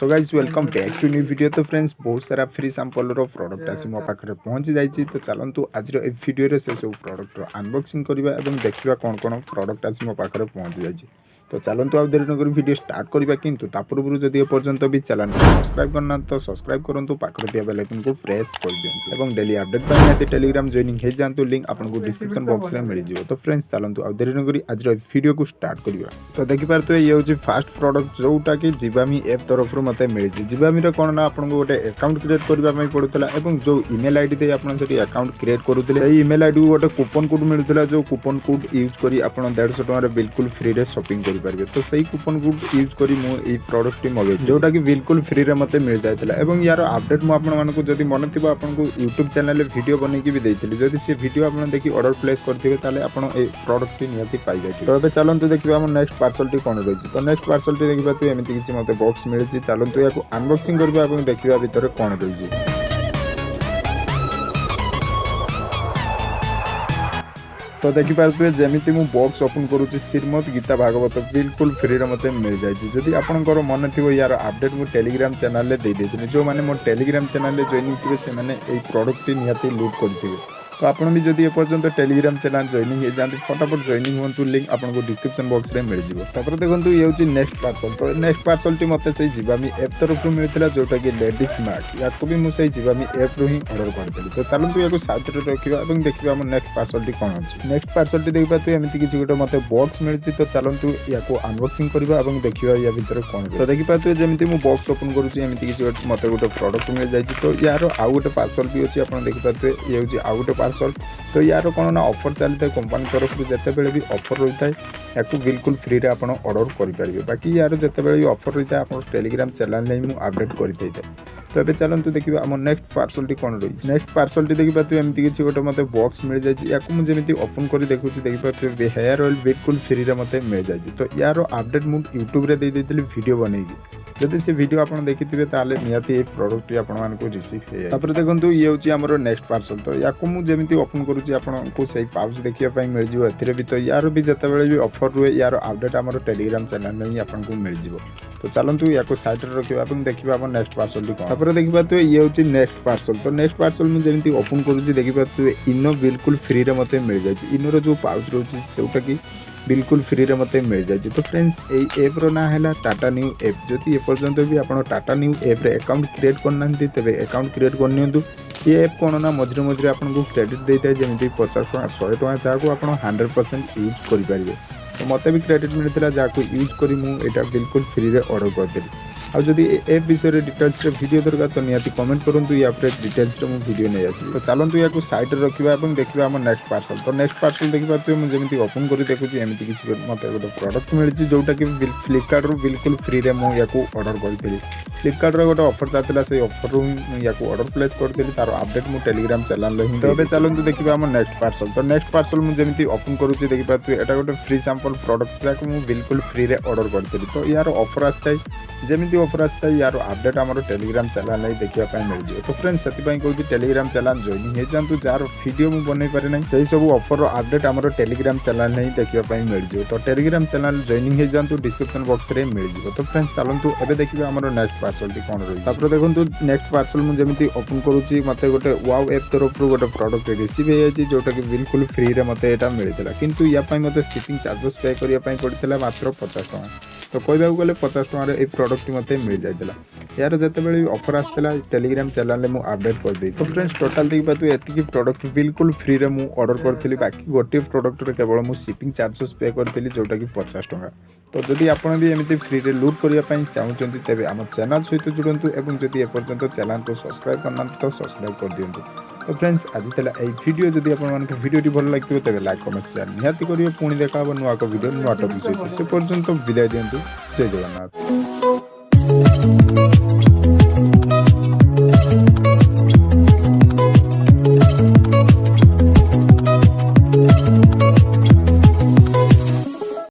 So guys welcome back to new video. तो friends बहुत सारा फ्री सैंपल रो product आसी मो पाखरे पहुंची जाइछि। तो चलंतु आज रो ए वीडियो रे से सब प्रोडक्ट रो अनबॉक्सिंग करबा एवं देखिबा कोन कोन प्रोडक्ट आसी मो पाखरे पहुंची जाइछि। तो चलंतु आ देरी नगर वीडियो स्टार्ट करबा किंतु तापूर्व जदि ए पर्यंत भी चैनल सब्सक्राइब करना तो सब्सक्राइब करंतु पाखरे दिया बेल आइकन को प्रेस कर दियंतु एवं डेली अपडेट पाइ नाते टेलीग्राम जॉइनिंग हे जानतु लिंक आपन को डिस्क्रिप्शन बॉक्स रे मिल जिवो। तो फ्रेंड्स चलंतु आ देरी नगर आज रो वीडियो को स्टार्ट करबा। तो देखि पारतो ये होची फर्स्ट प्रोडक्ट जोटा कि जीवामी ऐप तरफ मते मिली। जीवामी रे कोन ना आपन को गोटे अकाउंट क्रिएट करबा पई पडुतला एवं जो ईमेल आईडी दे आपन सेठी अकाउंट क्रिएट करूतले सही ईमेल आईडी गोटे कूपन कोड मिलुतला जो कूपन कोड यूज करी आपन 150 टका रे बिल्कुल फ्री रे शॉपिंग करि परबे। तो सही कूपन कोड यूज करी मु ए प्रोडक्ट मगे जोटा कि बिल्कुल फ्री रे मते मिल जायतला एवं यार अपडेट मु आपन मानको जदी मन थिबो आपन को YouTube चैनल रे वीडियो बनै कि भी देइतली। जदी से वीडियो आपन देखि ऑर्डर प्लेस करथिबे ताले आपन ए प्रोडक्ट नियति पाइ जायति। तो एबे चलंतु देखिबा हम नेक्स्ट पार्सल टी कोन रहिछि। तो नेक्स्ट पार्सल टी देखिबा तु एमिति किछि मते बॉक्स मिलछि। चलंतु याको अनबॉक्सिंग करबा एवं देखिबा भितर कोन रहिछि। तो देखि पारथुए जेमिति मु बॉक्स ओपन करूछि श्रीमद गीता भागवत बिल्कुल फ्री रे मते मिल जायछि। जदि आपनकर मन थिबो यार अपडेट मु टेलीग्राम चैनल ले दे देथिनि जो माने मो टेलीग्राम चैनल ले जॉइनिंग थिबे से माने ए प्रोडक्ट टी निहाती लूट करथिबे। तो आपन भी जदि ए पर्यंत टेलीग्राम चैनल जॉइनिंग हे जानते फटाफट जॉइनिंग होंतु लिंक आपन को डिस्क्रिप्शन बॉक्स रे मिल जिवो। तापर देखंतु ये होची नेक्स्ट पार्सल। तो नेक्स्ट पार्सल टी मते से जीवामी ऐप तरफ मिलथिला जोटा कि लेडीज मार्क्स याको भी मु से जीवामी ऐप रो ही ऑर्डर करथि। तो चलंतु याको साइड रे रखिबा एवं देखिबा हम नेक्स्ट पार्सल टी कोन अछि। नेक्स्ट पार्सल टी देखबा तो एमिति किछि गोटे मते बॉक्स मिलछि। तो चलंतु याको अनबॉक्सिंग करबा एवं देखिबा या भीतर कोन। तो देखिबा तो जेमिति मु बॉक्स ओपन करूछि एमिति किछि मते गोटे प्रोडक्ट मिल जायछि। तो यार आउ गोटे पार्सल भी अछि आपन देखिबा तो ये होछि आउ गोटे पार्सल। तो यार कौन ना ऑफर चलता है कंपनी तरफ जिते बड़े भी ऑफर रही है या बिल्कुल फ्री रे आप ऑर्डर करेंगे। बाकी यार जिते बड़े भी ऑफर रही है आप टेलीग्राम चैनल में मुझे अपडेट करते थे। तो ये चलते देखिए आम नेक्स्ट पार्सल टी कौन रही। नेक्स्ट पार्सल टी देखिए तो एमती किसी गोटे मत बॉक्स मिल जाए या मुझे ओपन कर देखुची देखिए हेयर ऑयल बिल्कुल फ्री रे मत मिल जाए। तो यार अपडेट मुझे यूट्यूब रे दे देती वीडियो बनैकी जदि से वीडियो आपन देखिथिबे ताले नियाती ए प्रोडक्ट आपन मान को रिसीव हे। तापर देखंतु ये होची हमरो नेक्स्ट पार्सल। तो याको मु जेमिति ओपन करूची आपन को सही पाउच देखिया पई मिल जिवो। एथिरे भी तो यार भी जते बेले भी ऑफर रुए यार अपडेट हमरो टेलीग्राम चैनल में ही आपन को मिल जिवो। तो चलंतु याको साइड रे रखिबा अपन देखिबा अपन नेक्स्ट पार्सल टी कोन। तापर देखिबा तो ये होची नेक्स्ट पार्सल। तो नेक्स्ट पार्सल मु जेमिति ओपन करूची देखिबा तो इनो बिल्कुल फ्री रे मते मिल जायछि। इनो रो जो पाउच रहउची सेउटा की बिल्कुल फ्री रे मते मिल जाए। तो फ्रेंड्स ए ऐप रो ना है टाटा न्यू ऐप। जदि ए पर्यंत भी आप टाटा न्यू ऐप रे अकाउंट क्रिएट करना तेरे अकाउंट क्रिएट करनी। ये ऐप कौन ना मझे मझे आपको क्रेडिट देता है जमी 50 टका 100 टका जहाँ आप 100% यूज करेंगे। तो मत भी क्रेडिट मिलता जहाँ यूज करी मुझे बिल्कुल फ्री रे ऑर्डर करदेली। आउ जदि ऐप विषय में डिटेल्स रे वीडियो दरकार तो निहाती कमेंट करूँ या डिटेल्स रे वीडियो नहीं आसी। तो चलते या साइड रे रखा और देखा आम नेक्स्ट पार्सल। तो नेक्स्ट पार्सल देखा तो मुझे जमी ओपन कर देखुची एमती किसी मत गोटे प्रोडक्ट मिली जोटा कि फ्लिपकार्ट रू बिल्कुल फ्री रे मुझे ऑर्डर करी। फ्लिपकार्ट रो गोटे ऑफर चलता से ऑफर रू या ऑर्डर प्लेस करदेली तार अपडेट मु टेलीग्राम चैनल में ही। तो चलते देखा आम नेक्स्ट पार्सल। तो नेक्स्ट पार्सल मुझे जमी ओपन करुँच देखा यहाँ गोटे फ्री सैंपल प्रोडक्ट जहाँ मुझे बिल्कुल फ्री रे ऑर्डर करी। तो यार ऑफर आसता है जमी ऑफर आसता है यार अपडेट आम टेलीग्राम चैनल में देखा मिल जाए। तो फ्रेंड्स से कहूँ टेलीग्राम चैनल जॉइनिंग हो जातु जार वीडियो मुझे बनई पारे ना से सब ऑफर अपडेट आम टेलीग्राम चैनल में देखा मिल जाए। तो टेलीग्राम चैनल जॉइनिंग हो जातु डिस्क्रिप्शन बॉक्स रे मिल जाए। तो फ्रेंड्स चलतु एबे देखिबा हमर नेक्स्ट पार्सल टी कोन रही। तापर देखंतु नेक्स्ट पार्सल मु जेमिति ओपन करूची मते गोटे वाओ ऐप तरफ रो गोटे प्रोडक्ट रिसीव हे जायछि जोटा कि बिल्कुल फ्री रे मते एटा मिलितला। किंतु या पई मते शिपिंग चार्जेस पे करिया पई पड़ितला मात्र 50 टका। तो कहबा गले 50 टका रे ए प्रोडक्ट मते मिल जायतला। यार जते बेले ऑफर आसतला टेलीग्राम चैनल में मुझे अपडेट कर दी। तो फ्रेंड्स टोटल देखा तो एतिकी प्रोडक्ट बिल्कुल फ्री रे मुझे ऑर्डर करी। बाकी गोटे प्रोडक्ट रे केवल मुझे शिपिंग चार्जेस पे करी जोटा कि 50 टका। तो जदि आपन भी एमती फ्री रे लूट करने चाहते तेज आम चैनल सहित जुड़ंतु एवं जदि एपर्यंत चैनल को सब्सक्राइब करना तो सब्सक्राइब कर दिंतु। तो फ्रेंड्स आज तला ए वीडियो जदि आपको वीडियो भल लगे तेज लाइक कमेंट शेयर निहाती करियो। पुणी देखा नुआ वीडियो नुआ टॉपिक सहित से पर्यंत विदाय दिंतु। जय जगन्नाथ।